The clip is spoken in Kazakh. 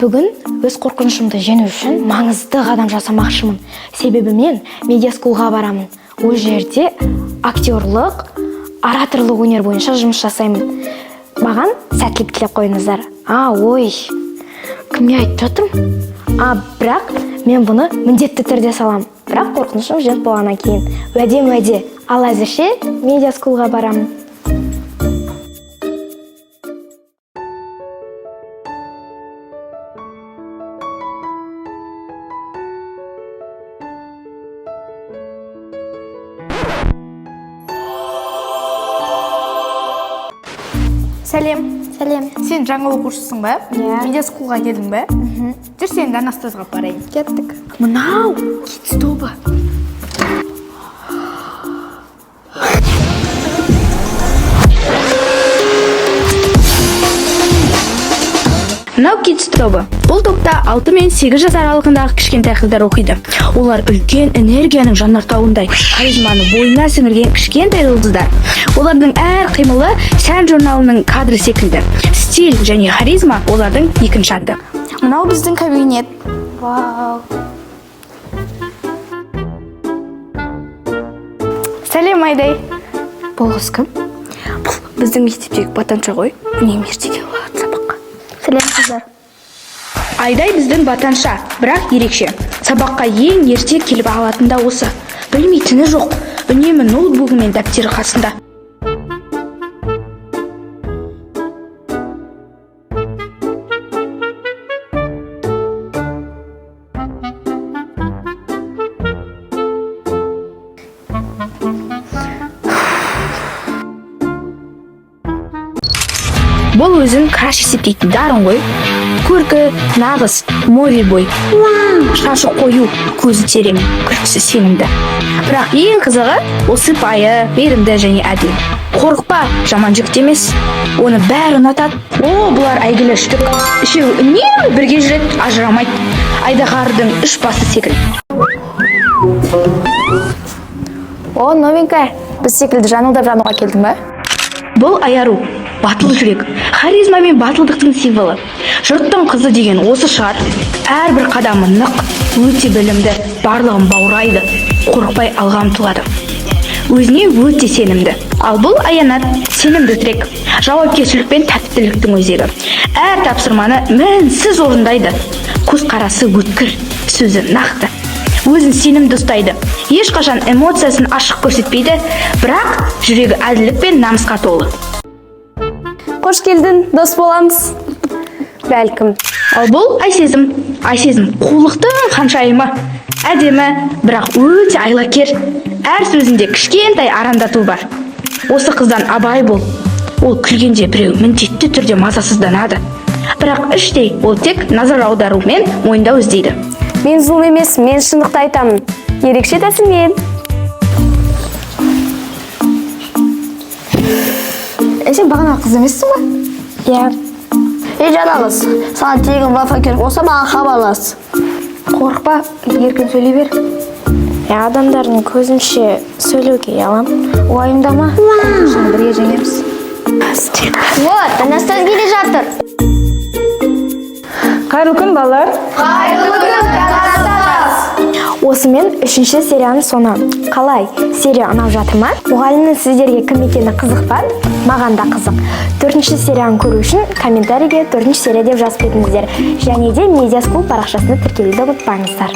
Бүгін өз қорқынышымды жеңу үшін маңызды қадам жасамақшымын. Себебі мен медиаскулға барамын. Ол жерде актерлық, ораторлық өнер бойынша жұмыс жасаймын. Маған сәттілік тілеп қойыңыздар. Ой, кімге айтып жатырмын? Бірақ мен бұны міндетті түрде салам. Бірақ қорқынышым жеңіп болғаннан кейін. Уәде. Ал әзірше медиаскулға барамын. Сәлем. Сен жаңа оқушысың ба? Медиаскулға келдің ба? Жүр сені Данастазға барайын. Кеттік. Мынау Kids тобы. Мынау Kids тобы. Бұл топта 6 мен 8 жас аралығындағы кішкентай қыздар оқиды. Олар үлкен энергияның жанартауындай, харизманы бойына сіңірген кішкентай жұлдыздар. Олардың әр қимылы сән журналының кадры секілді. Стиль және харизма олардың екінші аты. Мынау біздің кабинет. Вау. Сәлем, Айдай. Бұл қыз кім? Бұл біздің мектептегі батанша ғой. Үнемі ерте келіп алады сабаққа. Сәлем қыздар. Айдай біздің батанша, бірақ ерекше. Сабаққа ең ерте келіп алатын да осы. Білмейтіні жоқ. Үнемі ноутбугі мен дәптері қасында. Бұл өзін краш есептейтін дарын ғой. Көркі нағыз, море бой. Шашы қою, көзі терең, күлкісі сенімді. Бірақ ең қызығы осы сыпайы, берімді және әділ. Қорықпа, жаман жігіт емес. Оны бәрі ұнатады. Бұлар әйгілі үштік. Үшеуі үнемі бірге жүреді, ажырамайды. Айдағардың үш басы секілді. Новенькая. Біз секілді жаңылдап жануға келдің ба? Бұл аяру, батыл жүрек, харизма мен батылдықтың символы. Жұрттың қызы деген осы шығар. Әрбір қадамы нық, өте білімді, барлығын баурайды, қорықпай алға ұмтылады. Өзіне өте сенімді. Ал бұл аянат, сенімді тірек, жауапкершілік пен тәртіптіліктің өзегі. Әр тапсырманы мінсіз орындайды. Көзқарасы өткір, сөзі нақты. Өзін сенімді ұстайды. Ешқашан эмоциясын ашық көрсетпейді, бірақ жүрегі әділдік пен намысқа толы. Қош келдің, дос боламыз. Бәлкім. Ал бұл Айсезім. Айсезім қулықтың ханшайымы. Әдемі, бірақ өте айлакер. Әр сөзінде кішкентай арандату бар. Осы қыздан абай бол. Ол күлгенде біреу міндетті түрде мазасызданады. Бірақ іштей ол тек назар аудару мен мойындау іздейді. Мен зұлым емес, мен шындықты айтамын. Ерекше тәсілмен. Сен бағана қыз емессің ба? Иә. Жана қыз, саған тегін вафа керек болса маған хабарлас. Қорықпа, еркін сөйлей бер. Адамдардың көзінше сөйлеуге алам. Уайымдама, қорқынышын бірге жеңеміз. Данастаз келе жатыр. Қайырлы күн, балалар. Қайырлы күн, Данастаз. Осымен 3-ші серияның соңы. Қалай? Серия ұнап жатыр ма? Мұғалімнің сіздерге кім екені қызық па? Маған да қызық. 4-ші серияны көру үшін комментарийге 4-ші серия деп жазып кетіңіздер. Және де медиаскул парақшасына тіркелуді ұмытпаңыздар.